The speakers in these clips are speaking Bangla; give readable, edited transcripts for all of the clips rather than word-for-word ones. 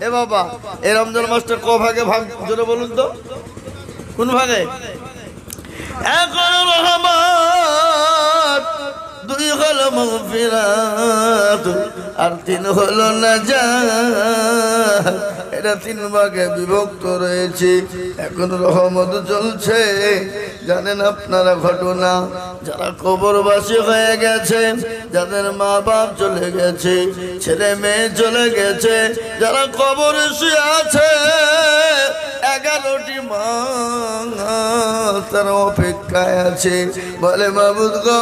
এ বাবা, এই রমজান মাসটা ক ভাগে ভাগ জোরে বলুন তো, কোন ভাগে? এক হলো রহমত, দুই হলো মাগফিরাত, আর তিন হলো নাজাত। এটা তিন ভাগে বিভক্ত রয়েছে। এখন রহমত চলছে, জানেন আপনারা ঘটনা, যারা কবরবাসী হয়ে গেছে, যাদের মা বাপ চলে গেছে, ছেলে মেয়ে চলে গেছে, যারা কবরে শুয়ে আছে, 11টি মা তারা অপেক্ষায় আছে, বলে মাবুদ গো,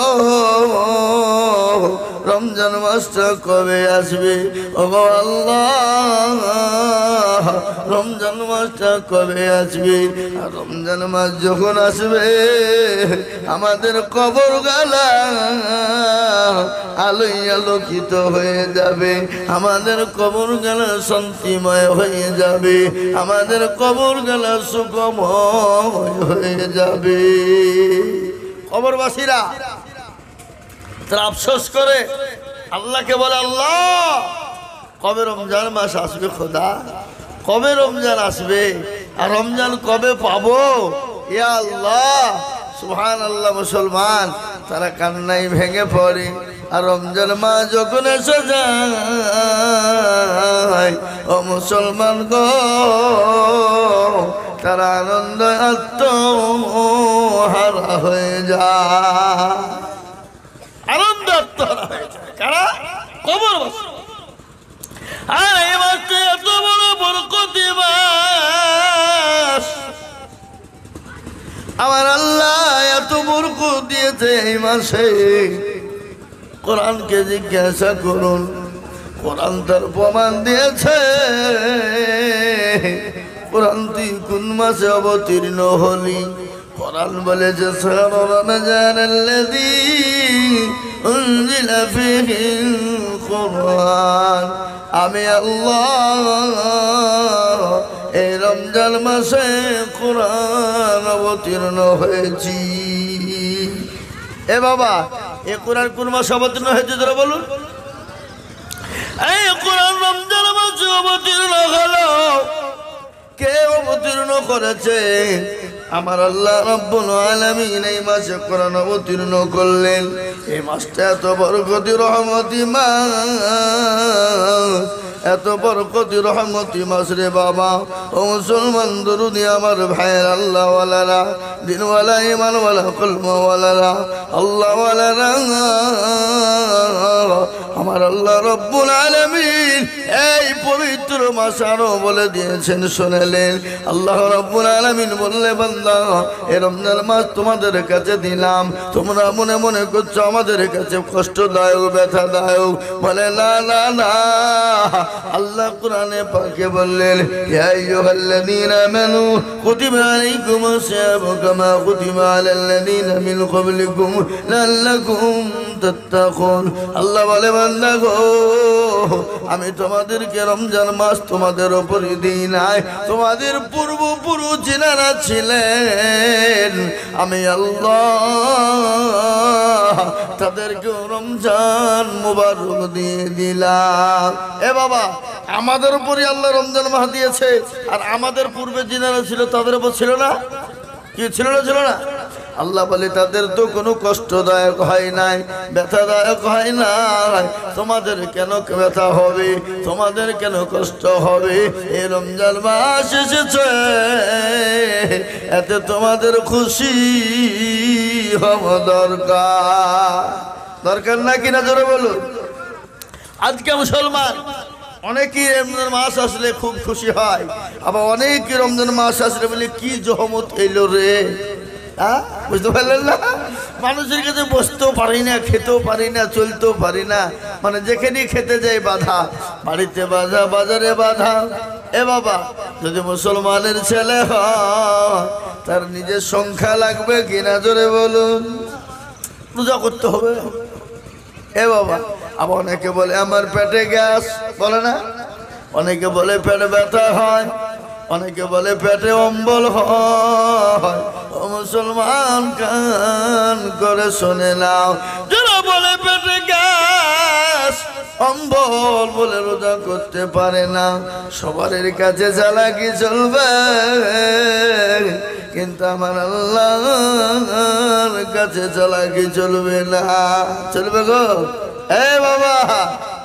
রমজান মাসটা কবে আসবে? ও গো আল্লাহ, রমজান মাসটা কবে আসবে? আর রমজান মাস যখন আসবে, আমাদের কবর গালা আলোয় আলোকিত হয়ে যাবে, আমাদের কবর গালা শান্তিময় হয়ে যাবে, আমাদের কবর গালা সুখময় হয়ে যাবে। কবরবাসীরা তারা আফসোস করে আল্লাহকে বলে, আল্লাহ কবে রমজান মাস আসবে খোদা, কবে রমজান আসবে, আর রমজান কবে পাবো? ইয়া আল্লাহ, সুবহানাল্লাহ। মুসলমান তারা কান্নায় ভেঙে পড়ে। আর রমজান মাস যখন এসে যায়, ও মুসলমান গো, তারা আনন্দ আত্মহারা হয়ে যায়, আনন্দ আত্মহারা হয়ে যায়। কারা? কবরবাসী। আর এই মাসটা এত বড় বরকতি মাস, আমার আল্লাহ এত বরকত দিয়েছে এই মাসে। কোরআনকে জিজ্ঞাসা করুন, কোরআন তার প্রমাণ দিয়েছে। কোরআন তুই কোন মাসে অবতীর্ণ হলি? কোরআন বলেছে রমজানাল্লাযী উনজিলা ফীহিল কুরআন, আমি আল্লাহ এই রমজান মাসে কোরআন অবতীর্ণ হয়েছি। এ বাবা, এ কোরআন কোন মাসে অবতীর্ণ হয়েছে যারা বলুন? এই কোরআন রমজান মাসে অবতীর্ণ হলো। কে অবতীর্ণ করেছে? আমার আল্লাহ রাব্বুল আলামিন এই মাসে কোরআন অবতীর্ণ করলেন। এই মাসটা এত বরকতি রহমতি মাস, এত বরকতি রহমতি মাস রে বাবা। ও মুসলমান দরুদি আমার ভাইয়ের, আল্লাহ ওয়ালারা, দিনওয়ালা, ইমানওয়ালা, কলমওয়ালারা, আল্লাহ ওয়ালারা, আমার আল্লাহ রাব্বুল আলামিন এই পবিত্র মাস আরো বলে দিয়েছেন, শুনেলেন। আল্লাহ রাব্বুল আলামিন বললে, বান্দা এই রমজান মাস তোমাদের কাছে দিলাম, তোমরা মনে মনে করছো আমাদের কাছে কষ্টদায়ক, ব্যথাদায়ক। বলে না না না, আল্লাহ কোরআনে পাকে বললেন, ইয়া আইয়ুহাল্লাযীনা আমানু কুতিবা আলাইকুমুস সিয়ামু কামা কুতিবা আলাল্লাযীনা মিন ক্বাবলিকুম লাআল্লাকুম তাত্তাকুন। আল্লাহ বলে, বান্দা গো, আমি তোমাদেরকে রমজান মাস তোমাদের উপরে দিই নাই, তোমাদের পূর্বপুরুষ যারা ছিলেন আমি আল্লাহ তাদেরকে রমজান মুবারক দিয়ে দিলাম। এ বাবা, আমাদের উপরে আল্লাহ রমজান মাস দিয়েছে, আর আমাদের পূর্বে যারা ছিল তাদের উপর ছিল না? কি ছিল না? ছিল না? আল্লাহ বলে, তাদের তো কোনো কষ্টদায়ক হয় নাই, ব্যথাদায়ক হয় নাই, তোমাদের কেন ব্যথা হবে, তোমাদের কেন কষ্ট হবে? এই রমজান মাস এসেছে, এতে তোমাদের খুশি হওয়া দরকার না কিনা জোরে বলুন। আজকে মুসলমান অনেকেই রমজান মাস আসলে খুব খুশি হয়, আবার অনেকে রমজান মাস আসলে বলে কি জহমত এলো রে। বুঝতে পারলেন না? মানুষের কাছে বসতেও পারি না, খেতেও পারি না, চলতেও পারি না, মানে যেখানে খেতে যাই বাধা, বাড়িতে বাধা, বাজারে বাধা। এ বাবা, যদি মুসলমানের ছেলে হয় তার নিজের সংখ্যা লাগবে কিনা জোরে বলুন? পূজা করতে হবে। এ বাবা, আবার অনেকে বলে আমার পেটে গ্যাস, বলে না? অনেকে বলে পেটে ব্যথা হয়, অনেকে বলে পেটে অম্বল হয়। ও মুসলমান, কান করে শুনে নাও, যারা বলে পেটে গ্যাস, অম্বল বলে রোজা করতে পারে না। সবার কাছে চালাকি চলবে, কিন্তু আমার আল্লাহর কাছে চালাকি চলবে না। চলবে গো এ বাবা,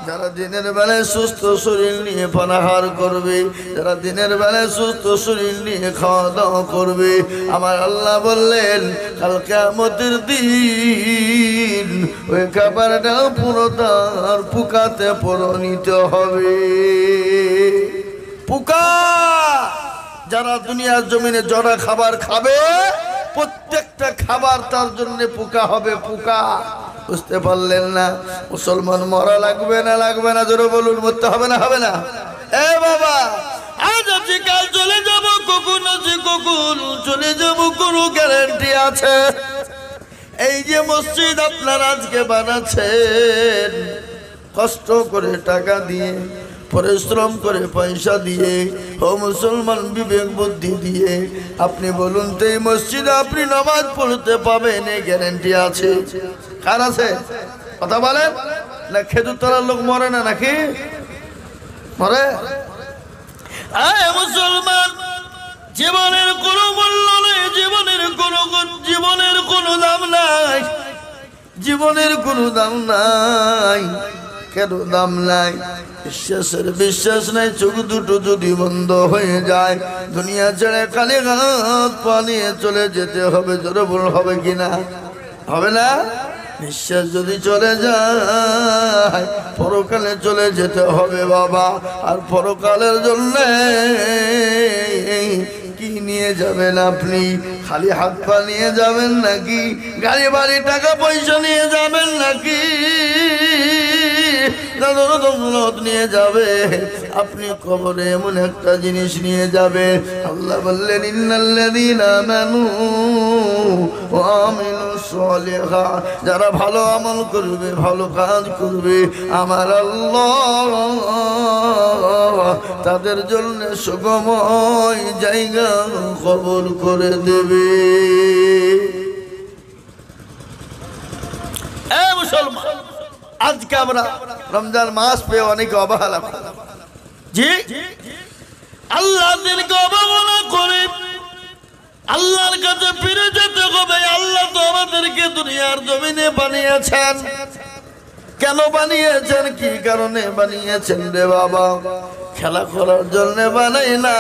যারা দিনের বেলায় সুস্থ শরীর নিয়ে পানাহার করবে, যারা দিনের বেলায় সুস্থ শরীর নিয়ে খাওয়া দাওয়া করবে, আমার আল্লাহ বললেন কাল কিয়ামতের দিন ওই খাবারটা পুরো তার পোকাতে পরিণত হবে। পোকা যারা দুনিয়ার জমিনে যারা খাবার খাবে, প্রত্যেকটা খাবার তার জন্য পোকা হবে, পোকা। বুঝতে পারলেন না? মুসলমান মরা লাগবে না, লাগবে না? জোরে বলুন, মরতে হবে না, হবে না? এ বাবা, আজ আছি কাল চলে যাব, কখন আছি কখন চলে যাব কোনো গ্যারান্টি আছে? এই যে মসজিদ আপনারা আজকে বানাচ্ছেন, কষ্ট করে টাকা দিয়ে, পরিশ্রম করে পয়সা দিয়ে, ও মুসলমান বিবেক বুদ্ধি দিয়ে, আপনি বলুন তো এই মসজিদে আপনি নামাজ পড়তে পাবেন, এই গ্যারান্টি আছে? কার আছে? কথা বলেন না। খেজুর তলার লোক মরে না নাকি? মরে? মুসলমান, জীবনের কোনো মূল্য নেই, জীবনের কোনো দাম নাই, জীবনের কোনো দাম নাই। কেন দাম নাই? বিশ্বাসের বিশ্বাস নাই। চোখ দুটো যদি বন্ধ হয়ে যায়, দুনিয়া ছেড়ে খালি হাত পা নিয়ে চলে যেতে হবে। জোরে বল, হবে কিনা? হবে না? বিশ্বাস যদি চলে যায়, পরকালে চলে যেতে হবে বাবা। আর পরকালের জন্য কি নিয়ে যাবেন আপনি? খালি হাত পা নিয়ে যাবেন নাকি? গাড়ি বাড়ি টাকা পয়সা নিয়ে যাবেন নাকি? নিয়ে যাবে আপনি কবরে এমন একটা জিনিস নিয়ে যাবে। আল্লাহ বললেন ইন্নাল্লাযীনা আমানু ওয়া আমিলুস সালিহাত, যারা ভালো আমল করবে, ভালো কাজ করবে, আমার আল্লাহ তাদের জন্য সুগময় জায়গা কবর করে দেবে। এ মুসলমান, আজকে আমরা রমজান মাস পেয়ে অনেকে অবহেলা করি। জি, আল্লাহদেরকে অবহেলা করে আল্লাহর কাছে ফিরে যেতে হবে। আল্লাহ তো আমাদেরকে দুনিয়ার জমিনে বানিয়েছেন। কেন বানিয়েছেন? কি কারণে বানিয়েছেন রে বাবা? খেলা করার জন্য বানাই না,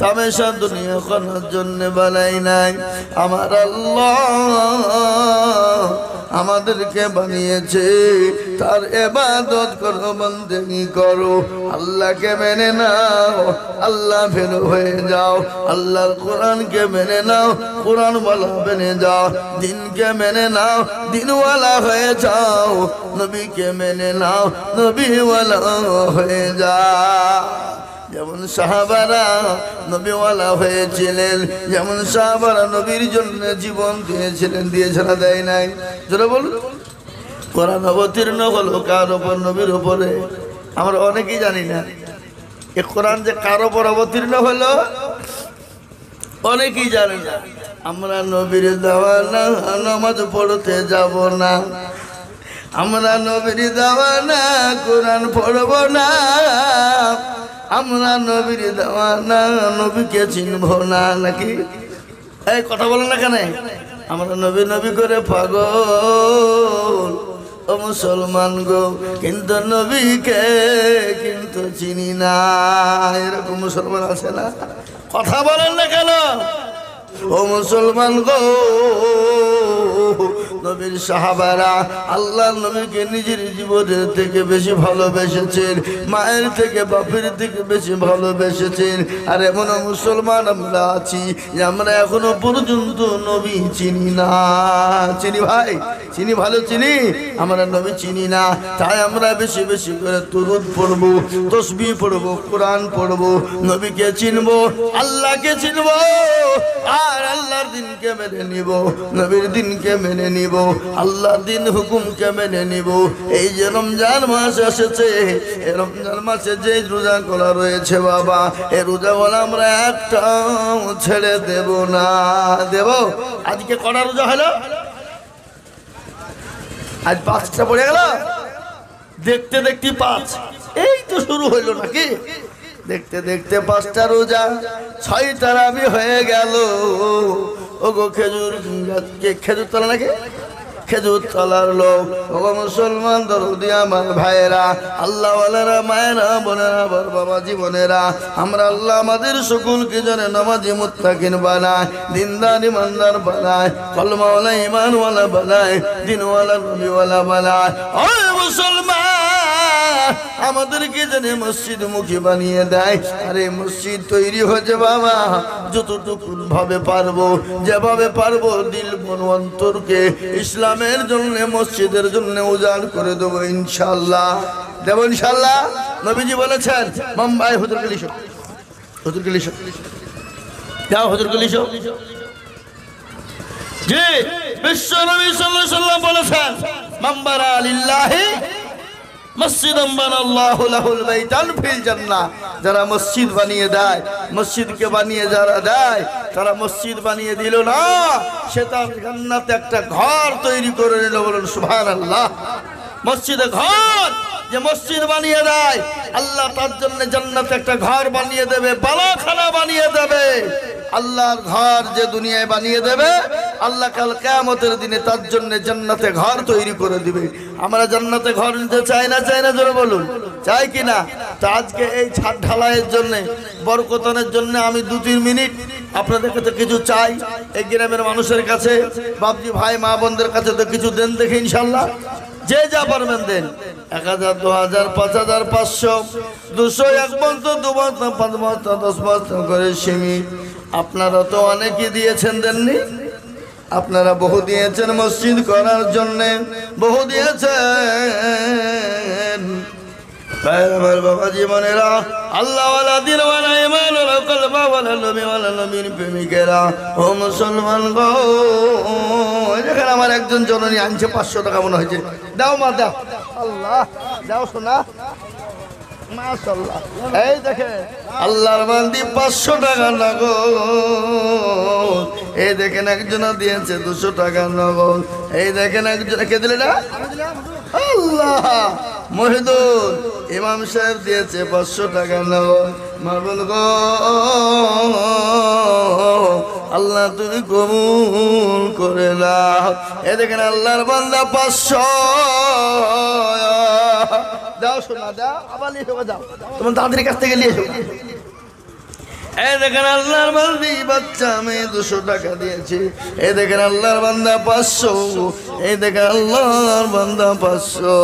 তামাশা দুনিয়া করার জন্য বানাই নাই। আমার আল্লাহ আমাদেরকে বানিয়েছে তার ইবাদত করো, বন্দেগি করো, আল্লাহকে মেনে নাও, আল্লাহ ভেরো হয়ে যাও। আল্লাহর কোরআনকে মেনে নাও, কোরআনওয়ালা মেনে যাও। দিনকে মেনে নাও, দিনওয়ালা হয়ে যাও। নবীকে মেনে নাও, নবীওয়ালা হয়ে যাও। যেমন সাহাবারা নবীওয়ালা হয়েছিলেন, যেমন সাহাবারা নবীর জন্য জীবন দিয়েছিলেন, দিয়েছে না দেয় নাই? যারা বলুন, কোরআন অবতীর্ণ হলো কার ওপর? নবীর উপরে। আমরা অনেকেই জানি না এ কোরআন যে কার ওপর অবতীর্ণ হলো, অনেকেই জানি না। আমরা নবীর দেওয়া না নামাজ পড়তে যাব না, আমরা নবীর দেওয়া না কোরআন পড়ব না, আমরা নবীর দেওয়া না নবীকে চিনব না, নাকি? এই কথা বলেন না কেন? আমরা নবী নবী করে পাগল ও মুসলমান গো, কিন্তু নবীকে কিন্তু চিনি না। এরকম মুসলমান আছে না? কথা বলেন না কেন? ও মুসলমান গো, নবীর সাহাবারা আল্লাহ নবীকে নিজের জীবনের থেকে বেশি ভালোবেসেছেন, মায়ের থেকে বাপের থেকে বেশি ভালোবেসেছেন। আর এমন মুসলমান আমরা আছি যে আমরা এখনো পর্যন্ত নবী চিনি না। চিনি ভাই, চিনি, ভালো চিনি, আমরা নবী চিনি না। তাই আমরা বেশি বেশি করে দুরূদ পড়বো, তাসবিহ পড়বো, কোরআন পড়বো, নবীকে চিনবো, আল্লাহকে চিনবো, আর আল্লাহর দিনকে মেনে নিব, নবীর দিনকে মেনে নিব, আল্লাহর দিন হুকুমকে মেনে নিব। এই যে রমজান মাস এসেছে, এই রমজান মাসে যে রোজা করা রয়েছে বাবা, এই রোজাগুলো আমরা একটাও ছেড়ে দেব না। দেব? আজকে কটা রোজা হলো? আজ 5টা পড়ে গেল। দেখতে দেখতে 5, এই তো শুরু হইলো নাকি? দেখতে দেখতে 5টা রোজা, 6 তারাবি হয়ে গেল। ওগো খেজুর তলা নাকি? খেজুর তলার লোক, ওগো মুসলমান দরদি আমার ভাইয়েরা, আল্লাহওয়ালারা, মায়েরা, বোনেরা, বাবা জীবনেরা, আমরা আল্লাহ আমাদের সকলকে যেন নামাজি মুত্তাকিন বানায়, দিনদার ইমানদার বানায়, কলমাওয়ালা ইমানওয়ালা বানায়, দিনওয়ালা নবীওয়ালা বানায়। ও মুসলমান, আমাদেরকে যেন মসজিদ মুখী বানিয়ে দেয়। আরে মসজিদ তৈরি হয়েছে বাবা, যতটুকু ভাবে পারবো, যেভাবে পারবো, দিল মন অন্তরকে ইসলামের জন্য, মসজিদের জন্য উজাড় করে দেবো ইনশাল্লাহ। দেবো ইনশাল্লাহ। নবীজি বলেছেন, মুম্বাই হুজুর গলিশো, হুজুর গলিশো, যাও হুজুর গলিশো। জি, বিশ্ব নবী সাল্লাল্লাহু আলাইহি ওয়াসাল্লাম বলেছেন, মাম্বারা লিল্লাহি মসজিদান বানাল্লাহু লাহুল বাইতান ফিল জান্নাহ। যারা মসজিদ বানিয়ে দেয়, মসজিদকে বানিয়ে যারা দেয়, তারা মসজিদ বানিয়ে দিল না, সে তার জান্নাতে একটা ঘর তৈরি করে নিল। বলুন সুবহানাল্লাহ। মসজিদে ঘর, যে মসজিদ বানিয়ে দেয়, আল্লাহ তার জন্য জান্নাতে একটা ঘর বানিয়ে দেবে, বালাখানা বানিয়ে দেবে। আল্লাহর ঘর যে দুনিয়ায় বানিয়ে দেবে, আল্লাহ কাল কিয়ামতের দিনে তার জন্য জান্নাতে ঘর তৈরি করে দিবে। আমরা জান্নাতে ঘর নিতে চাই না? চাই না? জোরে বলুন, চাই কি না? তো আজকে এই ছাদ ঢালাইয়ের জন্য, বরকতানের জন্য আমি 2-3 মিনিট আপনাদের কাছে কিছু চাই। এই গ্রামের মানুষের কাছে, বাপজি ভাই মা বোনদের কাছে তো কিছু দেন দেখে ইনশাল্লাহ। যে যা পারবেন দেন। 1000, 2000, 5000, 500, 200, 1 বস্তা, 2 বস্তা, 5 বস্তা, 10 বস্তা করে সিমি। আপনারা তো অনেকে দিয়েছেন, দেননি? আপনারা বহু দিয়েছেন মসজিদ করার জন্য, বহু দিয়েছেন। আমার বাবা জীবনেরা, আল্লাহওয়ালা, দিনওয়ালা, ইমানওয়ালা, কলমাওয়ালা, নবীওয়ালা, নবীর প্রেমিকেরা, ও মুসলমান গো, এখানে আমার একজন জননী আনছে 500 টাকা মনে হয়েছে। দাও মা, দাও। আল্লাহ, দাও শোনা, মাশাআল্লাহ। এই দেখেন আল্লাহর বান্দি 500 টাকা নগদ। এই দেখেন একজন দিয়েছে 200 টাকা নগদ। এই দেখেন একজন, কে দিলে না? আল্লাহ, মহিদুল ইমাম সাহেব দিয়েছে 500 টাকা নগদ। মাবুল গো, আল্লাহ তুমি কবুল করে নাও। এই দেখেন আল্লাহর বান্দা 500 দাও শোনা, দাও। আবার নিয়ে যাও, তোমার দাদির কাছ থেকে নিয়ে এসো। এই দেখেন আল্লাহর বান্দি বাচ্চা মেয়ে 200 টাকা দিয়েছে। এই দেখেন আল্লাহর বান্দা 500। এই দেখেন আল্লাহর বান্দা 500।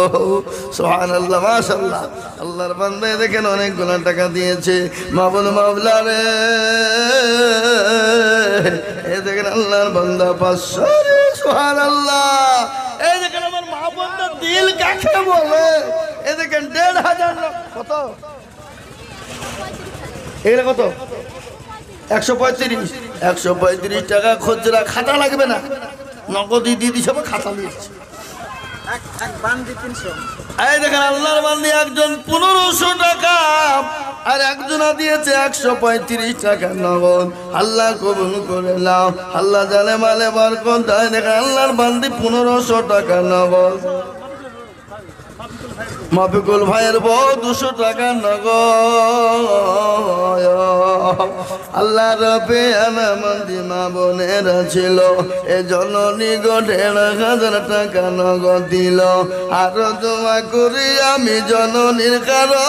সুবহানাল্লাহ, মাশাআল্লাহ। আল্লাহর বান্দা দেখেন অনেকগুলো টাকা দিয়েছে। মাবুল মাওলা রে, এই দেখেন আল্লাহর বান্দা 500। সুবহানাল্লাহ। এই দেখেন আমার মা বোনদের দিল কাকে বলে। এই দেখেন 1500 কত? এগুলো কত? 135 টাকা খুচরা। খাতা লাগবে না, নগদ দিদি সব খাতা দিয়েছে। এই দেখেন আল্লাহর বান্দি একজন 1500 টাকা, আর একজন দিয়েছে 135 টাকা নগদ। আল্লাহ কবুল করে নাও, আল্লাহ জানে মালে বরকত দেয়। দেখেন আল্লাহর বান্দি 1500 টাকা নগদ। মাফিকুল ভাইয়ের বউ 200 টাকা নগদ। আল্লাহ রবে আমাদের মা বোনেরা ছিল, এ জননী গো 1500 টাকা নগদ দিল। আরো দোয়া করি আমি জননীর কারণ,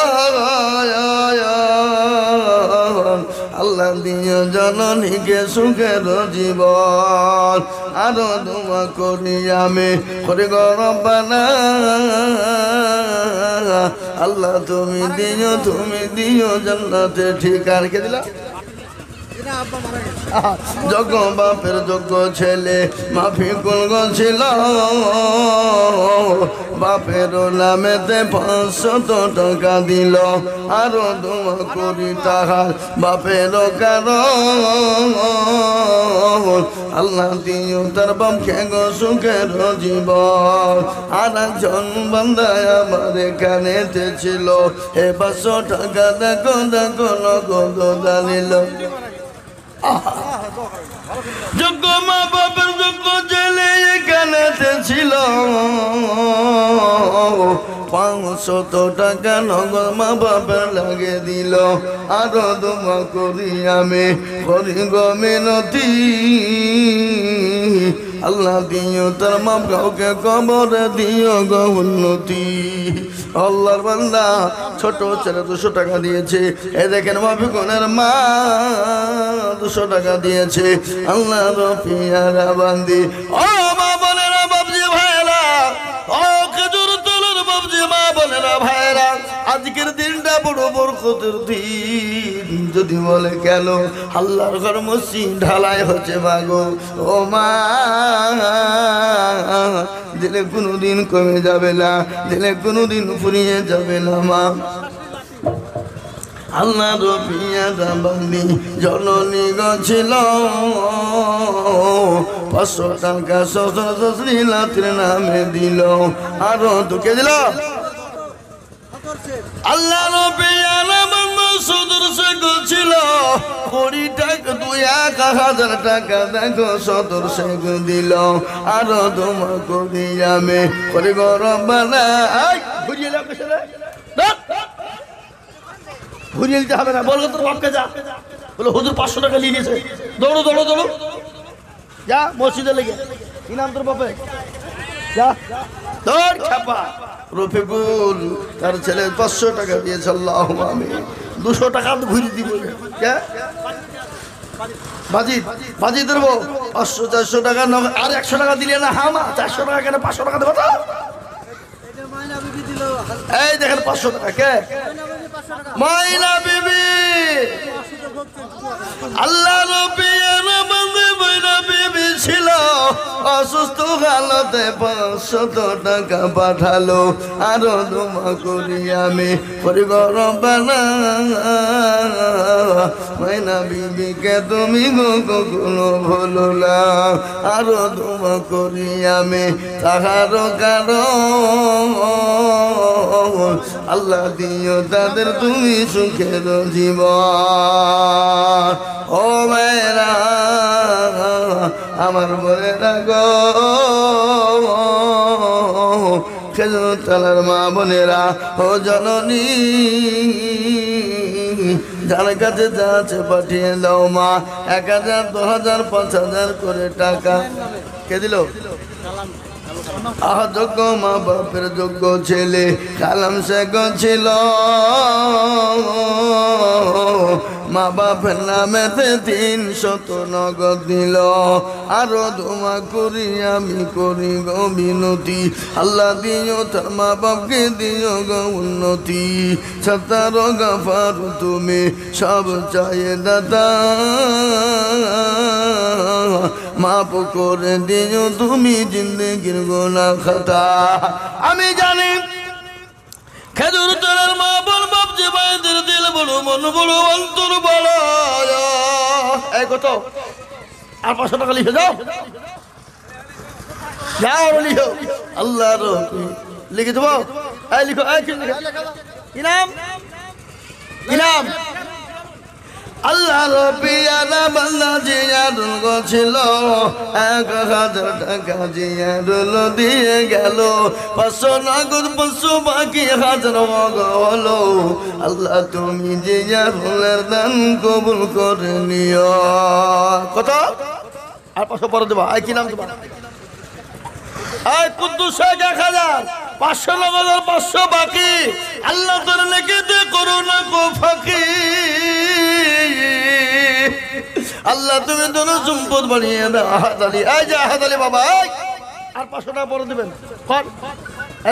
আল্লাহ দিও জননীকে সুখের জীবন। আরো দোয়া করি আমি, করে গো রব্বানা, আল্লাহ তুমি দিও জান্নাতে ঠিকানা। কে দিলা? যোগ্য বাপের যোগ্য ছেলে মাফিকুল গো ছিল, বাপের নামেতে 500 টাকা দিল। আরো দোয়া করি তাহার বাপের কারণ, আল্লাহ দিও তার বাপকে গো সুখের জীবন। আর একজন বান্দা আমার এখানেতে ছিল, এ 500 টাকা দেখো দেখো নগদ দাঁড়িল। যোগ্য মা বাপের যোগ্য ছেলে এখানেতে ছিল, 500 টাকা নগদ মা বাবার লাগে দিল আরো দোয়া করি আমি করি গো মিনতি আল্লাহ দিও তার মা কাউকে কবরে দিও গো উন্নতি আল্লাহর বান্দা ছোট ছেলে 200 টাকা দিয়েছে এই দেখেন মাফিকুনের মা 200 টাকা দিয়েছে আল্লাহ রফিয়ারা বান্দি ও মা বোনেরা বাবজি ভাইরা ও খেজুর তলের বাবজি মা বোনেরা ভাইরা আজকের দিনটা বড় বরকতের দিন যদি বলে কেন আল্লাহর ঘর মসজিদ ঢালাই হচ্ছে মাগো ও মা দিলে কোনোদিন কমে যাবে না দিলে কোনোদিন ফুরিয়ে যাবে না মা আল্লাহ রফিয়ারা বান্দি জননী গছিল 500 টাকা শ্বশুর শাশুড়ি নাতির নামে দিল আরো তোকে দিল আল্লাহ রফিয়ারা বান্দি শ্বশুর সে গছিল 20 টাকা 1000 টাকা দেখো শ্বশুর সে দিল আরো তোমা করি আমি করে গরম বানাই বুঝিয়ে দাও কেসে ঘুরিয়ে দিতে হবে না বলবো তোর বাপকে যা বলো হুজুর 500 টাকা নিয়ে নিয়েছে দৌড়ো দৌড়ো দৌড়ো যা মসজিদে লেগে কি নাম তোর বাপে যা দৌড় খাপা রফিকুল তার ছেলে 500 টাকা দিয়েছে আল্লাহু আমিন 200 টাকা তো ঘুরিয়ে দিব কে বাজি দেবো 500 400 টাকা আর 100 টাকা দিলে না হামা 400 টাকা কেন 500 টাকা দেবো তো এই দেখেন 500 টাকা কে মাইনা বিবি আল্লাহ রফিয়ারা বান্দি মাইনা বিবি ছিল অসুস্থ হালতে 500 টাকা পাঠালো আরো দোয়া করি আমি করি গরম বানা মাইনা বিবিকে তুমি কখনো ভুলো না আরো দোয়া করি আমি তাহারও কারণ আল্লাহ দিও তাদের তুমি সুখের জীবন ও মেয়েরা আমার বোনেরা গো খেজুর তলার মা বোনেরা ও জননী যার কাছে যা আছে পাঠিয়ে দাও মা 1000 2000 5000 করে টাকা কে দিল যোগ্য মা বাপের যোগ্য ছেলে কালাম শেখ ছিল মা বাপের নামেতে 300 নগদ দিল আরো দোয়া করি আমি করি গো মিনতি আল্লাহ দিও তার মা বাপকে দিও গো উন্নতি সত্তার গাফার তুমি সব চাই দাদা মাফ করে দিও তুমি জিন্দগির গুনাহ খাতা আমি জানি খেজুর তলার মা বল বাপ যে ভাইদের দিল বলো মন বলো অন্তর বলো এই কত আর 500 টাকা লিখে যাও যাও লিখো আল্লাহর লিখে দেবো এই লিখো কি নাম আল্লাহ রফিয়ারা বান্দা জিয়ারুল গছিল 1000 টাকা জিয়ারুল দিয়ে গেল 500 নগদ 500 বাকি 1000 হলো আল্লাহ তুমি জিয়ারুলের দান কবুল করে নিও কত আর 500 পরে দেবা কি নাম তোমার কুদ্দুস 1000 500 নগদ 500 বাকি আল্লাহ তোর নেকি দে করুণা কো ফাঁকি আল্লাহ তুমি তোর সম্পদ বানিয়ে দাও আহাদ আলী এই যে আহাদ আলী বাবা আর 500 টাকা পরে দিবেন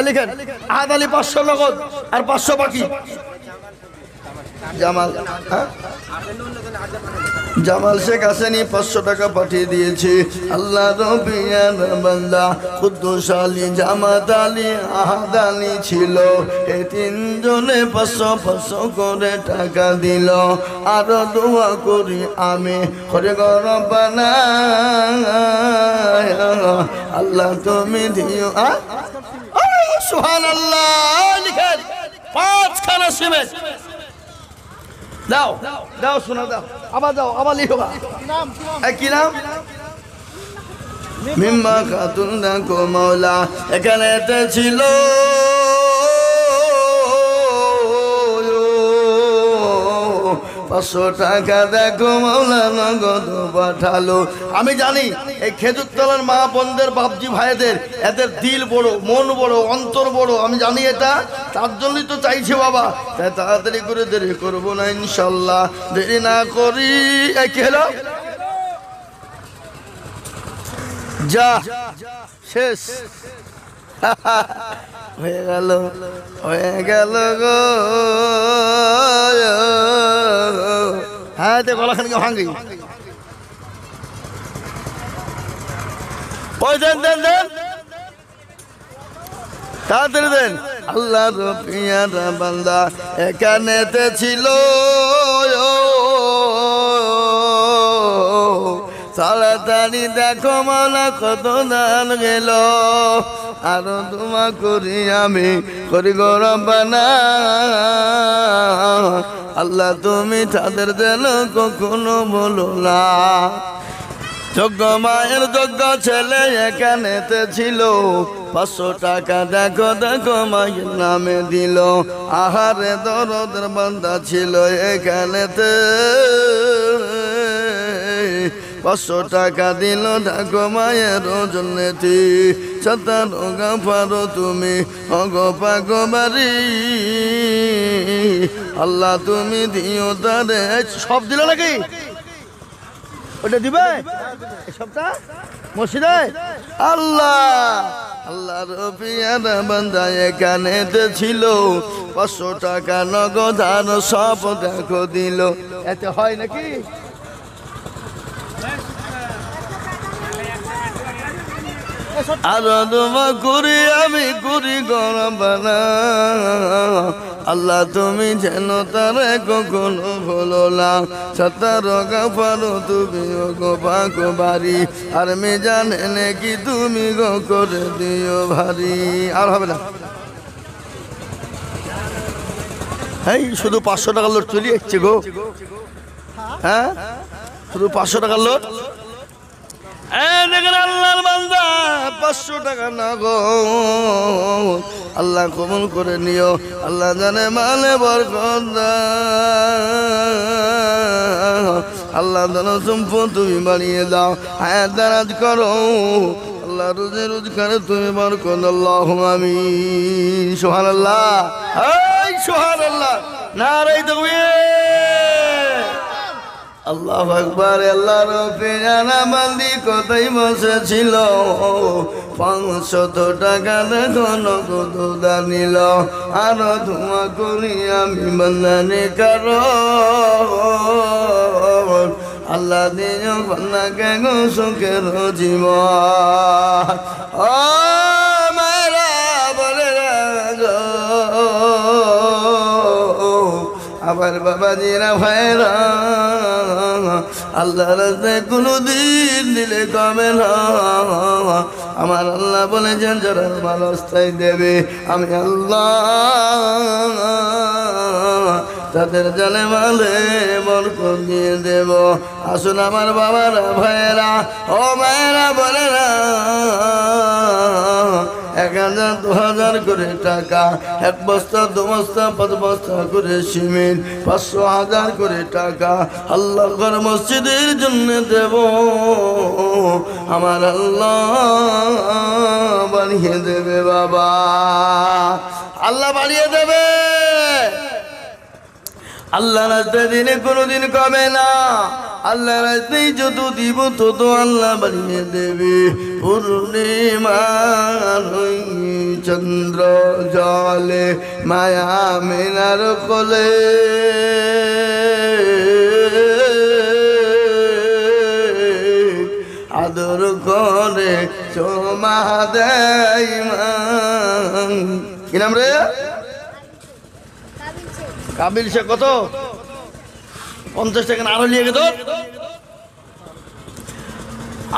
লিখেন আহাদ আলী 500 নগদ আর 500 বাকি জামাল জামাল শেখ আসেনি 500 টাকা পাঠিয়ে দিয়েছে আল্লাহ রফিয়ারা বান্দা কুদ্দুস আলী জামাত আলী আহাদ আলী ছিল এই তিনজনে 500 করে টাকা দিল আরো দোয়া করি আমি করে গরম বানা আল্লাহ তুমি দিও সুবহানাল্লাহ লিখেন 5 খানা সিমেন্ট দাও দাও শোনা দাও আবার দাও আবার লিখো কি নাম মিম্মা খাতুন দেখো মৌলা এখানে ছিল 500 টাকা দেখো মাওলা নগদ পাঠালো। আমি জানি এই খেজুরতলার মা বোনদের বাপজি ভাইদের এদের দিল বড়, মন বড়, অন্তর বড়, আমি জানি এটা, তার জন্যই তো চাইছে বাবা। তাই তাড়াতাড়ি করে দেরি করবো না ইনশাল্লাহ, দেরি না করি। কি হলো? যা শেষ হয়ে গেল, হয়ে গেল গো। হ্যাঁ তো গলাখানকে ভাঙি। ওই দেন দেন দেন, তাড়াতাড়ি দেন। আল্লাহ রপিয়ারা বান্দা এখানেতে ছিল, তাড়াতাড়ি দেখো মাওলা কত দান গেল। আরো তোমা করি আমি করি গো রব্বানা। আল্লাহ তুমি তাদের যেন কখনো বলো না। যোগ্য মায়ের যোগ্য ছেলে এখানেতে ছিল, 500 টাকা দেখো দেখো মায়ের নামে দিল। আহারে দরদের বান্দা ছিল এখানেতে, 500 টাকা দিল দেখো মায়ের জন্যতি। সতার গাফারো তুমি অগপা গোবারি, আল্লাহ তুমি দিও তারে। সব দিল নাকি? ওটা দিবে সবটা মসজিদে? আল্লাহ আল্লাহ রবিয়ারা বান্দা এখানেতে ছিল, 500 টাকা নগদ আর সব দেখো দিল। এতে হয় নাকি? আর তোমা করি আমি করি গরবানা। আল্লাহ তুমি যেন তারে কখনো ভুলো না। সতার গাফারো তুমি গো পাক বাড়ি, আর মে জানে নাকি তুমি গো করে দিও ভারী। আর হবে না, এই শুধু 500 টাকার লোট চলে যাচ্ছে গো। হ্যাঁ শুধু 500 টাকার লোট। দেখেন আল্লাহর বান্দা 500 টাকা না গো, আল্লাহ কবুল করে নিও। আল্লাহ জানে মালে বরকত, আল্লাহ ধন সম্পদ তুমি বাড়িয়ে দাও, হায়াত দারাজ করো। আল্লাহ রোজে রোজগারে তুমি বরকত। আল্লাহুম্মা আমিন। সুবহানাল্লাহ, এই সুবহানাল্লাহ, নারে তাকবীর, আল্লাহু আকবার। আল্লাহ রব্বিনা বান্দি কোথায় বসেছিল, 500 টাকা দেখো নগদ দানিল। আর ধোঁয়া করি আমি বন্দানি কারো, আল্লাহ দিও বান্দাকে গো সুখের জীবন। ও মায়েরা বলে গো, আবার বাবাজিরা ভাইরা, আল্লাহ রাস্তায় কোনদিন দিলে কমে না। আমার আল্লাহ বলেছেন যারা আমার রাস্তায় দেবে আমি আল্লাহ তাদের জানে মালে বরকত দিয়ে দেব। আসুন আমার বাবারা ভাইয়েরা ও মায়েরা বলে না, 1000 2000 করে টাকা, 1 বস্তা 2 বস্তা 5 বস্তা করে সিমেন্ট, 500 1000 করে টাকা আল্লাহর ঘর মসজিদের জন্য দেব। আমার আল্লাহ বাড়িয়ে দেবে বাবা, আল্লাহ বাড়িয়ে দেবে। আল্লাহ রাস্তায় দিলে কোনোদিন কমে না, আল্লাহ রাস্তায় যত দিব তত আল্লাহ বাড়িয়ে দেবে। পূর্ণিমার চন্দ্র জলে মায়া মিনার কোলে, আদর করে সোমা দেয় মান। কি নাম রে? কাবিল সে কত 50 টাকা আরো নিয়ে গেত।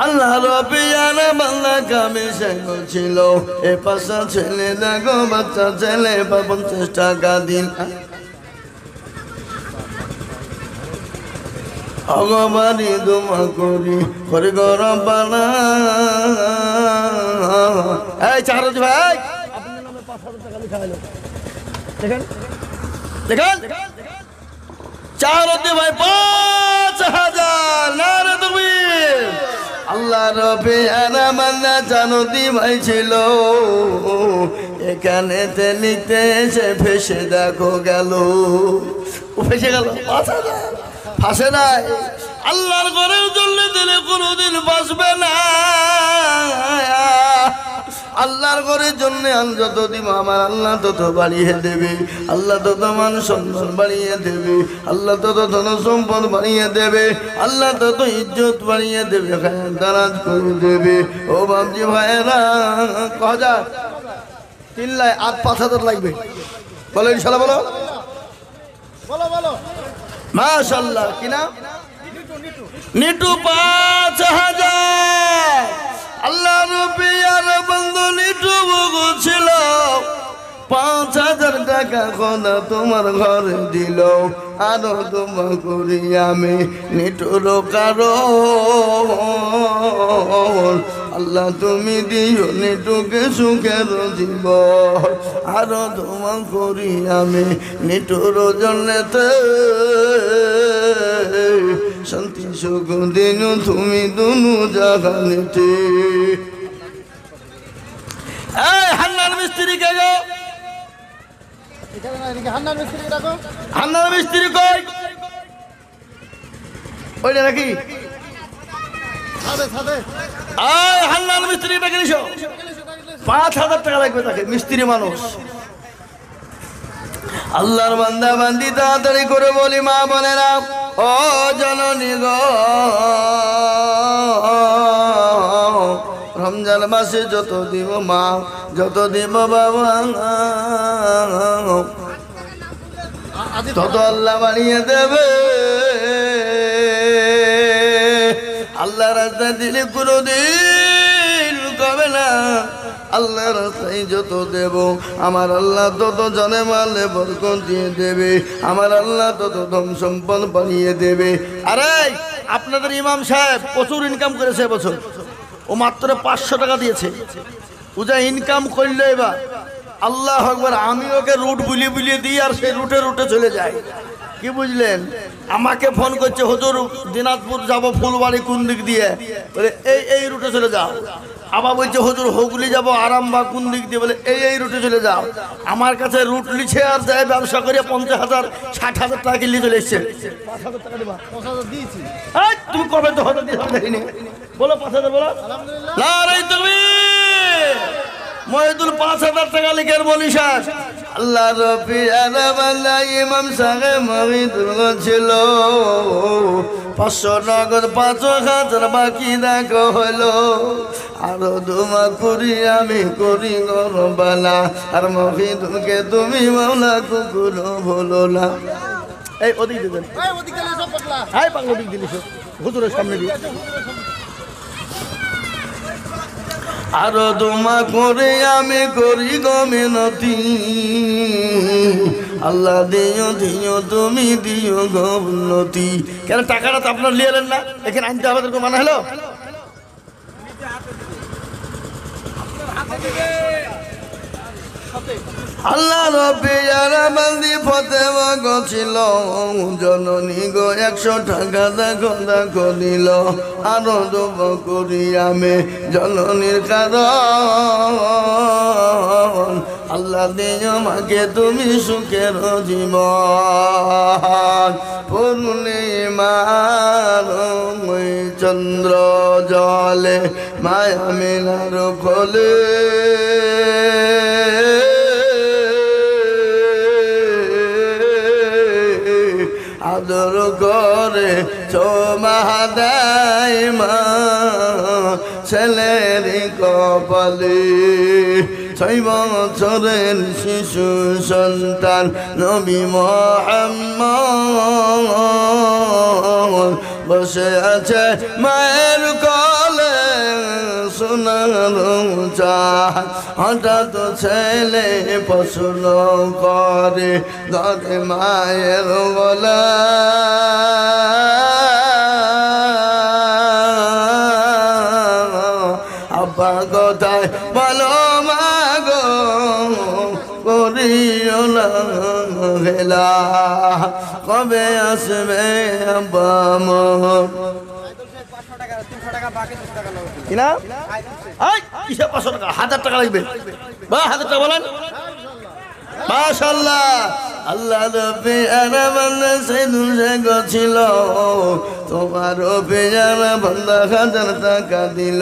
আল্লাহ রবিয়ানা বান্দা কাবিল সে ছিল, এ পাশা ছেলে দেখো বাচ্চা ছেলে 50 টাকা দিন। অগবারি দুমা করি করে গরম বানা। এই চারজ ভাই আপনার নামে 5000 টাকা লিখা হলো, দেখেন দেখেন চারতি ভাই 5000 নারে তাকবীর। আল্লাহ রবে আরামান্না জানতি ভাই ছিল এখানে লিখতে এসে ফেসে দেখো গেল, ও ফেসে গেল 5000 ফাঁসে নাই। আল্লাহর ঘরের জন্য দিলে কোনোদিন বাঁচবে না। আল্লাহর ঘরের জন্য যত দিব আমার আল্লাহ তত বাড়িয়ে দেবে, আল্লাহ তত মান সম্মান বাড়িয়ে দেবে, আল্লাহ তত ধন সম্পদ বাড়িয়ে দেবে, আল্লাহ তত ইজ্জত বাড়িয়ে দেবে, দারাজ করে দেবে। ও বাবজি ভাইয়েরা, 3 লাখ 5,000 লাগবে, বলো ইনশাল্লাহ, বলো বলো মাশাআল্লাহ। কিনা নিটু 5000। আল্লাহ রবি আর বন্ধু নিটু বগু ছিল 5000 টাকা খোদা তোমার ঘরে দিল, আরো তোমা করি আমি নিটুর কারণ। আল্লাহ তুমি দিও নিটুকে সুখের জীবন, আরো তোমা করি আমি নিটুর জন্যতে শান্তি সুখ দিন তুমি দুনু জাহানেতে। এই হান্নান মিস্ত্রি কে গো? হান্নান মিস্ত্রি কই? ওইটা নাকি? এই হান্নান মিস্ত্রি টাকা নিছো, 5000 টাকা লাগবে তাকে, মিস্ত্রি মানুষ। আল্লাহর বান্দা বান্দি তাড়াতাড়ি করে বলি মা বোনেরা, ও জননী গো, রমজান মাসে যত দিব মা, যত দিব বাবা, তত আল্লাহ বানিয়ে দেবে। আল্লাহ রাস্তায় দিলে কোনোদিন কবে না। আল্লাহ রাস্তায় যত দেব আমার আল্লাহ তত জনে মালে বরকত দিয়ে দেবে, আমার আল্লাহ তত ধন সম্পদ বানিয়ে দেবে। আরে আপনাদের ইমাম সাহেব প্রচুর ইনকাম করেছে এবছর, ও মাত্র 500 টাকা দিয়েছে। ও যা ইনকাম করলো এবার আল্লাহ আকবার, আমি ওকে রুট বুলিয়ে বুলিয়ে দিই আর সেই রুটে রুটে চলে যায়। কি বুঝলেন? আমাকে ফোন করছে, হুজুর দিনাজপুর যাব, ফুলবাড়ি কোন দিক দিয়ে? বলে এই রুটে চলে যাও। আবার বলছে হুজুর হুগলি যাব, আরামবাগ কোন দিক দিয়ে? বলে এই রুটে চলে যাও। আমার কাছে রুট লিখে আর যায় ব্যবসা করে 50,000 60,000 টাকা কিনলে চলে এসছে। 5,000 টাকা দেবা? 5,000 দিয়েছি। তুমি কবে তো হতে দেখিনি? বলো 5,000 বলো। নারে তাকবীর। মহিদুল 5,000 টাকা লিখে বলি শেষ। আল্লাহ রবি আল্লাহ ইমাম সাহেব মহিদুল ছিল 500 নগদ 5,000 বাকি দেখো হলো, আরো দুমা করি আমি করি গরবালা, আর মহিদুলকে তুমি মাওলা কুকুরও বলো না। এই ওদিক দিবেন, এই পাগল ওদিক দিলিস হুজুরের সামনে দিয়ে। আরো তোমা করে আমি করি গো মিনতি, আল্লাহ দিও দিও তুমি দিও গো উন্নতি। কেন টাকাটা তো আপনার লিয়ে এলেন না, এখানে আনতে হবে তো, মানে হলো আল্লাহ রবি আরামান্দি ফতেমা গছিল জননী গো 100 টাকা দেখো দেখো দিল, আরো দেব করি আমি জননীর কারণ। আল্লাহ দিও মাকে তুমি সুখের জীবন, পূর্ণিমার চন্দ্র জলে মায়া মিনার খোলে, আদর করে চোমা দেয় মা ছেলের কপালে। 6 বছরের শিশু সন্তান নবী মুহাম্মদ বসে আছে মায়ের কোলে, সোনার চাঁদ হঠাৎ ছেলে প্রশ্ন করে ধরে মায়ের গলা, আব্বা কোথায় বলো মা গো, করিও না হেলা, কবে আসবে আব্বা মোর। কিনা কিসে 500 টাকা 1000 টাকা লাগবে বা 1000 টাকা বলেন মাশাআল্লাহ। আল্লাহ রব্বে আরামান্না সাইদুল শেখ ছিল তোমার রব্বে আরা বান্দা 1000 টাকা দিল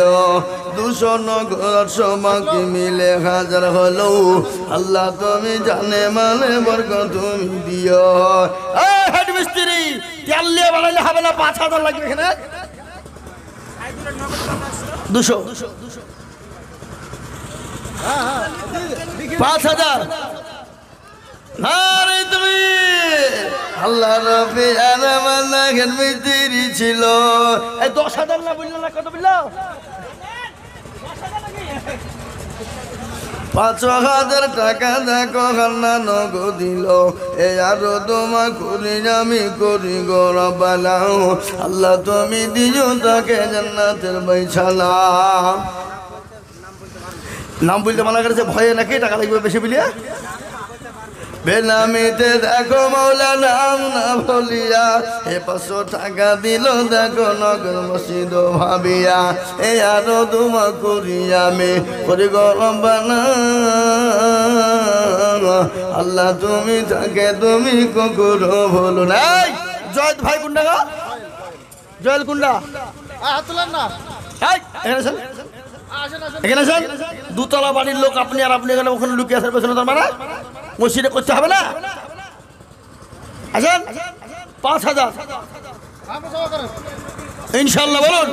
200 নগদ সমাকে মিলে 1000 হলো। আল্লাহ তুমি জানে মানে বরকত তুমি দিও। এই হেড মিস্ত্রি তেল দিয়ে বানাইলে হবে না 5000 লাগবে এখানে 200 5000 নারে তুমি আল্লাহ রব্বে আরামান্না হেড মিস্ত্রি ছিল এই 10000 না বললো না কত বললো 5000 টাকা দেখো খান্না নগদ দিল এ আরো তোমা করি আমি করি গো রব্বানা। আল্লাহ তুমি দিও তাকে জান্নাতের বাইছানা। নাম বলতে মানা করেছে ভয়ে নাকি টাকা লাগবে বেশি বলিয়া বেনামিতে দেখো মৌলা নাম না বলিয়া এ 500 টাকা দিল দেখো নগর মসজিদ ভাবিয়া এ আরো তোমা করি আমি করি গো রব্বানা। আল্লাহ তুমি তাকে তুমি কখনো ভুলো না। জয়দ ভাই কুন্ডা গো জয়ল কুন্ডা এখানে আসেন দুতলা বাড়ির লোক আপনি আর আপনি এখানে ওখানে লুকিয়ে আসার পেছনে তার মানে মসজিদে করতে হবে না আসেন 5000 ইনশাআল্লাহ বলুন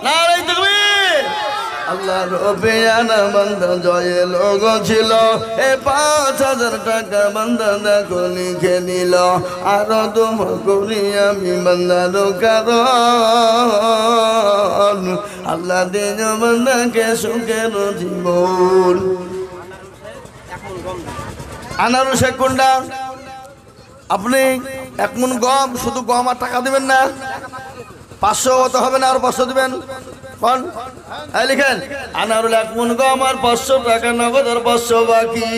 নারে তাকবীর। আল্লাহ রব্বে আনা বান্দা জয়ে লোক ছিল এ 5000 টাকা বান্দা দেখো লিখে নিল আরো তোমা করি আমি বান্দার কারণ। আল্লাহ দিন বান্দাকে সুখের জীবন। আনারসে কোনটা আপনি 1 মণ গম শুধু গম আর টাকা দিবেন না 500 হতে হবে না আর 500 দিবেন কোন লিখেন আনারুল 1 মণ গম আর 500 টাকা নগদ আর 500 বাকি।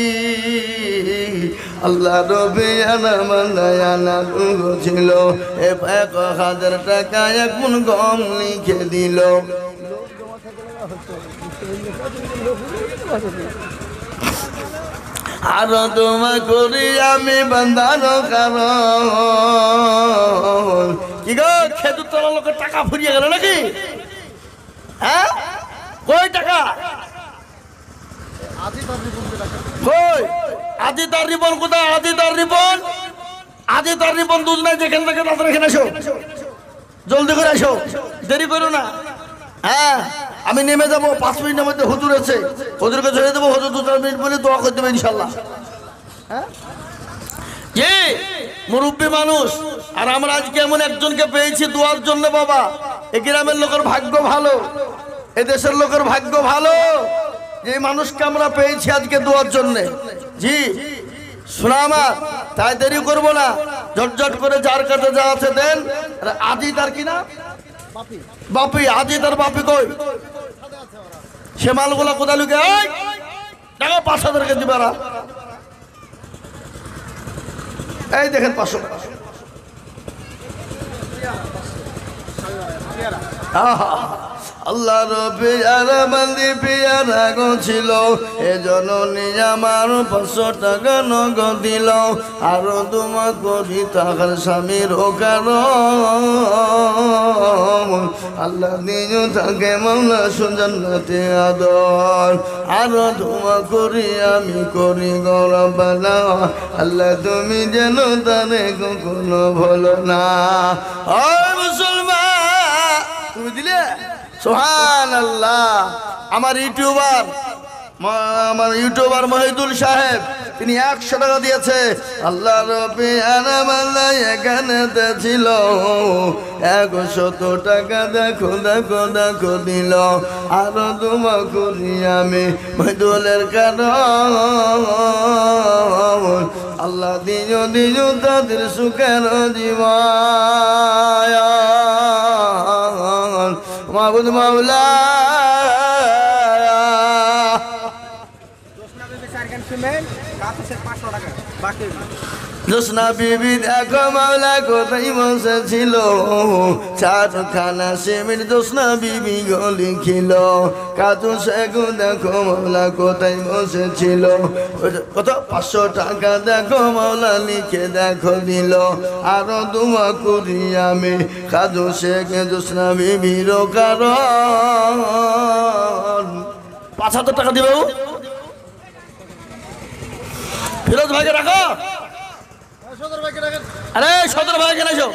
আল্লাহ রব্বে আনামান্না আনারুল ছিল এ 1000 টাকা 1 মণ গম লিখে দিল। আর তোমা করি আমি বান্দার কারণ। কি গো খেজুর তলা লোকের টাকা ফুরিয়ে গেল নাকি হ্যাঁ কই টাকা কই আদি তার রিবন কোথায় আদি তার রিবন দুধ নাই যেখান থেকে তাদের এখানে আসো জলদি করে আসো দেরি করো না। হ্যাঁ আমি নেমে যাবো 5 মিনিটের মধ্যে হুজুর আছে হুজুরকে ছেড়ে দেবো হুজুর 2-4 মিনিট বলে দোয়া করে দেবে ইনশাল্লাহ। হ্যাঁ জি মুরব্বী মানুষ আর আমরা আজকে এমন একজনকে পেয়েছি দোয়ার জন্য বাবা এই গ্রামের লোকের ভাগ্য ভালো এ দেশের লোকের ভাগ্য ভালো যে মানুষকে আমরা পেয়েছি আজকে দোয়ার জন্য। জি শোনা আমার তাই দেরি করবো না ঝটঝট করে যার কাছে যা আছে দেন। আদি তার কিনা বাপি আদি তার বাপি কই সে মালগুলা কোথায় লুকে টাকা 5000 কেজি বাড়া এই দেখেন 500 টাকা আল্লাহ রব্বে আরামান্দি পিয়ারা গো ছিল এ জননী আমার 500 টাকা নগদ দিল আরো তোমা করি তাহার স্বামীর কারণ। আল্লাহ দিন তাকে মাওলা সুজান্নাতে আদর আরো তোমা করি আমি করি গো রব্বানা। আল্লাহ তুমি যেন তারে কখনো ভুলো না। ও মুসলমান তুমি দিলে সুবহানাল্লাহ। আমার ইউটিউবার মহিদুল সাহেব তিনি 100 টাকা দিয়েছে। আল্লাহ রব্বে আনামান্না এখানেতে ছিল 100 টাকা দেখো দেখো দেখো দিল আরো তোমা করি আমি মহিদুলের কারণ। আল্লাহ দিও দিও তাদের সুখের জীবন মাহবুদ মাওলা। জোসনা বিবি দেখো মাওলা কোথায় বসেছিল, চারখানা সেমির জোসনা বিবি গলি খিল। কাজু শেখু দেখো মাওলা কোথায় বসেছিল, কত 500 টাকা দেখো মাওলা লিখে দেখো দিল। আরো দোয়া করি আমি কাজু শেখ জোসনা বিবির কারণ। 5,000 টাকা দিবে ফিরোজ ভাইকে রাখো। আরে সদর ভাই কেন আছো?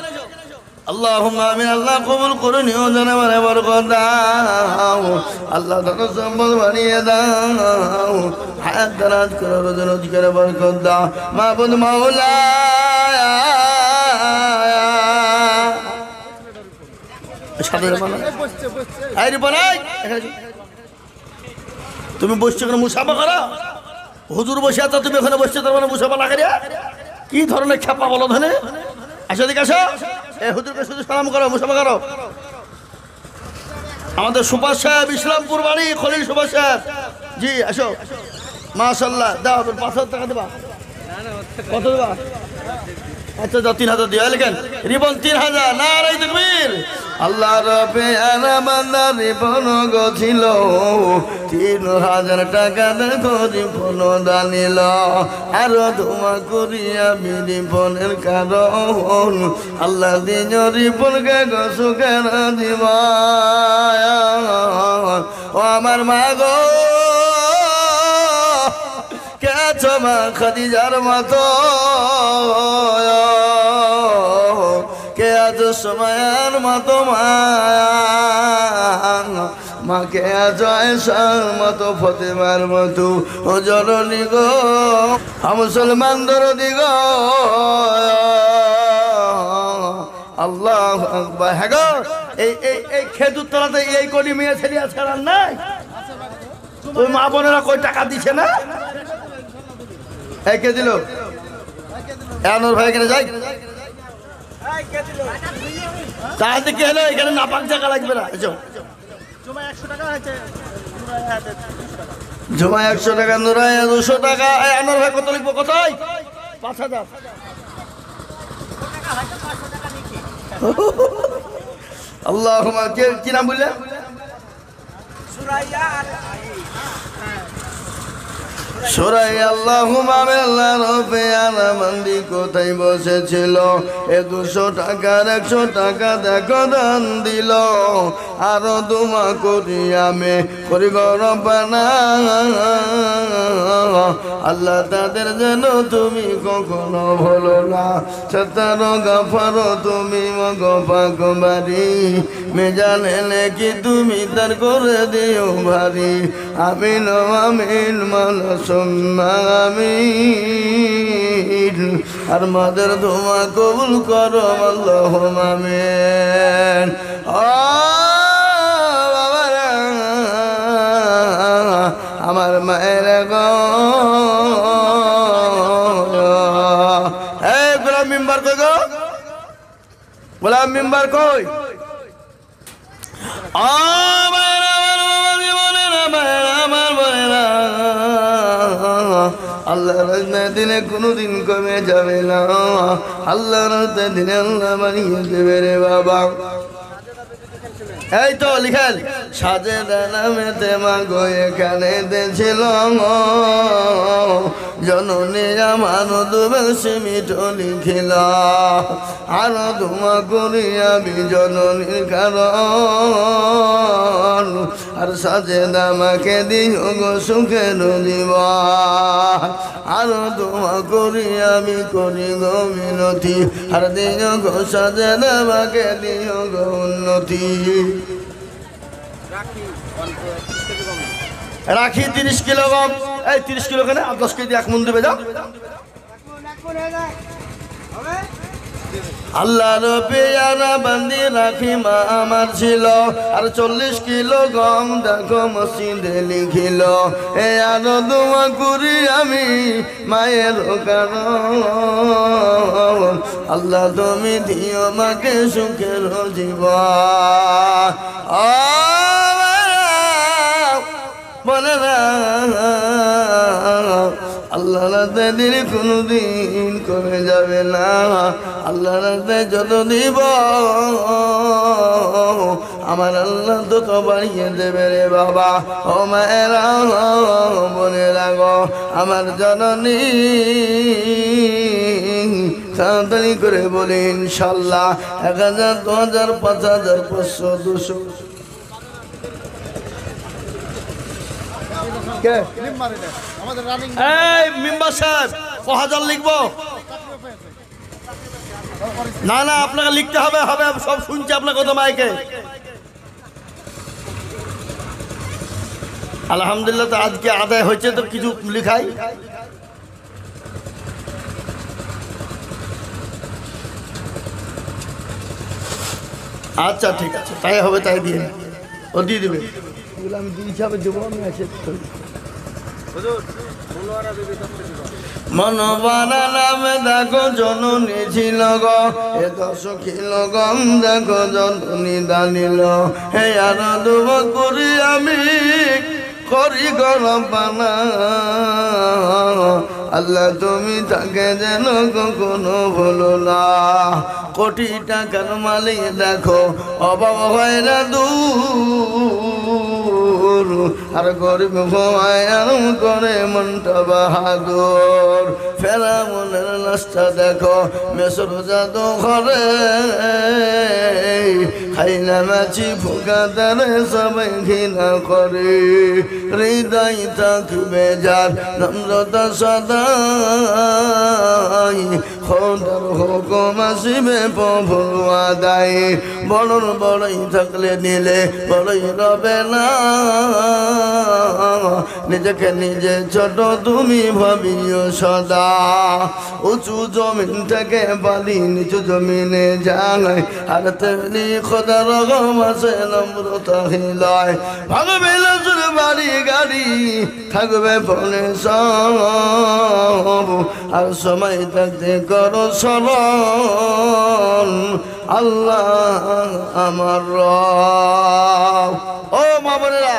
আল্লাহুম্মা আমিন। আল্লাহ কবুল করুন, জানাবারে বরকত দাও। আল্লাহ ধন সম্পদ বানিয়ে দাও, হায়াত দারাজ করো, রোজি করে বরকত দাও। মাবুদ মাওলা তুমি বসছো কেন? মুসাফা করো। হুজুর বসে আছো, তুমি ওখানে বসছো, তার মানে মুসাফা না করিয়া কি ধরনের খেপা বলো ধনে? আসো দিকে আসো, এ হুজুরকে শুধু সালাম করো, মুসাফা করো। আমাদের সুপার সাহেব, ইসলামপুর বাড়ি, খলিল সুপার সাহেব জি, আসো। মাশাআল্লাহ, দাও 5,000 টাকা দেবা। কত দেবা? আচ্ছা দাও, 3,000 দিও। লেখেন রিবন 3,000। নারায়ে তাকবীর। আল্লাহ রবে আনাবান্দা রিবন গছিল, 3,000 টাকা দেখো রিবন দানিল। আরো দোয়া করি আমি রিবনের কারণ, আল্লাহ দিন রিবনকে সুখের দিব। ও আমার মা গো, কেছো মা খাদিজার মতো, কে আজ সময়ের মতো মাকে আজ আয়েশার মতো, ফতেমার মতো ও জননী গো, মুসলমান দরদি গো। আল্লাহু আকবার। হ্যাঁ গো, এই খেজুর তলাতে এই কোটি মেয়ে ছেলে আছে আর নাই? ওই মা বোনেরা কই টাকা দিছে না? কে দিল? আনোয়ার ভাই এখানে যাই। তাহলে কি হলো? এখানে নাপাক জায়গা লাগবে না। জমা 100 টাকা, নুরায় 200 টাকা। আনোয়ার ভাই কত লিখবো? কত? 5,000। আল্লাহুম্মা। কি নাম বললে? সুরাই আল্লাহুম্মা। আল্লাহ রবে আনাবান্দি কোথায় বসেছিল, 200 টাকার 100 টাকা দেখো দান দিল। আরো দোয়া করি আমি করি গো রব্বানা, আল্লাহ তাদের যেন তুমি কখনো ভুলো না। সত্তার গাফার তুমি মগফাক বাড়ি, মেজানে নেকি তুমি তার করে দিও ভারী। আমিন আমিন মানসুম্মা আমিন। আর মাদের দোয়া কবুল করো, আল্লাহুম্মা আমিন। আমার মায়ের গো, গোলাম মেম্বার কই গো? গোলাম মেম্বার কই? আল্লাহর দিনে কোনোদিন কমে যাবে না, আল্লাহর দিনে আল্লাহ বানিয়ে দেবে রে বাবা। এই তো লিখেন সাজেদা নামেতে মাগো এখানে দেছিল, জননী আমার দুবেশি মিঠো লিখিল। আরো দোয়া করি আমি জননীর কারণ, আর সাজেদা আমাকে দিও গো সুখের জীবন। আরো দোয়া করি আমি করি গো মিনতি, আর দিও গো সাজেদা আমাকে দিও গো উন্নতি। রাখি 30 কিলো গম। এই 30 কিলো কেন? 10 কেজি 1 মন দেবে যাও। আল্লাহ রবিয়ানা বান্দি রাখি মা আমার ছিল, আর 40 কিলো গম দেখো মসজিদে লিখিল। এ আরো দোয়া করি আমি মায়ের কারণ, আল্লাহ তুমি দিও মাকে সুখের জীবন। বলে না আল্লাহ রাস্তায় দিলে কোনোদিন কমে যাবে না। আল্লাহ রাস্তায় যত দিব আমার আল্লাহ তত বাড়িয়ে দেবে রে বাবা। ও মায়েরা মনে রাখো আমার জননী তাড়াতাড়ি করে বলি ইনশাল্লাহ 1000 2000 5000 500 200 এই মেম্বার সাহেব 1000 লিখবো না না আপনাকে লিখতে হবে হবে সব শুনছি আপনার কথা মাইকে। আলহামদুলিল্লাহ তো আজকে আদায় হয়েছে তো কিছু লিখাই। আচ্ছা ঠিক আছে তাই হবে তাই দিয়ে ও দিয়ে দেবে এগুলো আমি দিয়ে হিসাবে দেবো আমি এসে মনবারা নামে দেখো জননী ছিল গো এ দশখী লগম দেখো জননী দানিল হে আর দুব করি আমি করি গরম পানা আল্লাহ তুমি তাকে যেন কখনো ভুলো না। কোটি টাকার মালিক দেখো অভাব হয় না দূর আর গরিব ঘুমায় আরাম করে মনটা বাহাদুর। ফেরা মনের লাশটা দেখো মেসর জাদু ঘরে খাইলা মাছি ফুকা দারে সবাই ঘৃণা করে হৃদয় থাকবে যার নম্রতা সদাই খোদার হুকুম আসিবে প্রভুর আদায়। বড়র বড়ই থাকলে নিলে বড়ই রবে না নিজেকে নিজে ছোট তুমি ভাবিও সদা। উঁচু জমিন থেকে বালি নিচু জমিনে যায় আর তেমনি খোদার রকম আছে নম্রতা হিলায় ভাঙবে লজুর বাড়ি গাড়ি থাকবে বলে সব আর সময় থাকতে করো স্মরণ আল্লাহ আমার রব। ও মা বোনেরা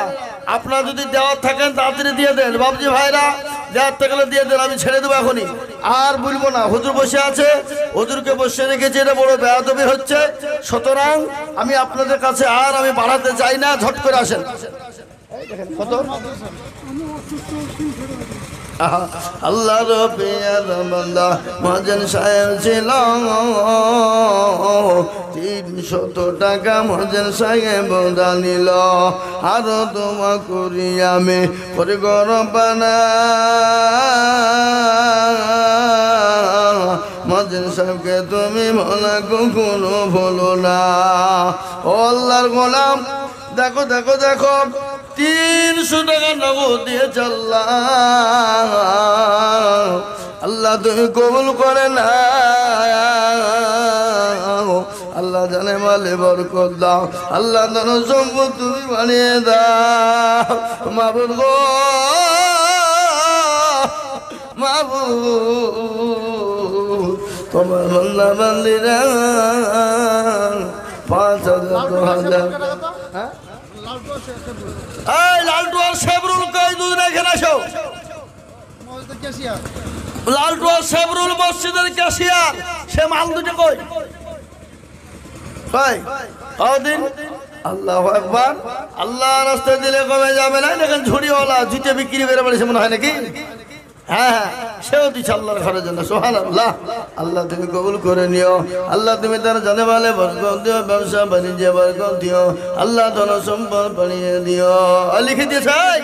আপনারা যদি দেওয়ার থাকেন তাড়াতাড়ি দিয়ে দেন। বাবজি ভাইরা দেওয়ার থাকলে দিয়ে দেন আমি ছেড়ে দেবো এখনই আর বলবো না। হুজুর বসে আছে হুজুরকে বসে রেখেছে এটা বড় বেয়াদবি হচ্ছে। সুতরাং আমি আপনাদের কাছে আর আমি বাড়াতে চাই না ঝট করে আসেন। কত আল্লাহর পেয়ার বান্দা মহাজন সাহেব ছিল 300 টাকা মহাজন সাহেব দানিল আরো তোমা করি আমি করে গরম পানা মহাজন সাহেবকে তুমি মনে কখনো ভুলো না। ও আল্লাহর গোলাম দেখো দেখো দেখো 300 টাকা নগদ দিয়ে চললাম আল্লাহ তুমি কবুল করে না। আল্লাহ জানে মালে বরকত দাও আল্লাহ ধন সম্পদ তুমি বানিয়ে দাও মাবুদ গো মাবুদ তোমার বান্দা বান্দিরা 5000 2000 হ্যাঁ এই লালটু আর শেবরুল কই দুদিন এখানে আসো। লালটু আর শেবরুল মসজিদের ক্যাশিয়ার সে মাল দুটো কই কই দিন আল্লাহু আকবার। আল্লাহ রাস্তায় দিলে কমে যাবে না দেখেন ঝুড়িওয়ালা জুতে বিক্রি করে বলেছে মনে হয় নাকি। হ্যাঁ হ্যাঁ সেও দিচ্ছে আল্লাহর ঘরের জন্য সুবহানাল্লাহ। আল্লাহ তুমি কবুল করে নিও আল্লাহ তুমি তার জানে মালে বরকত দিও ব্যবসা বাণিজ্যে বরকত দিও আল্লাহ ধন সম্পদ বানিয়ে দিও লিখে দিয়েছে।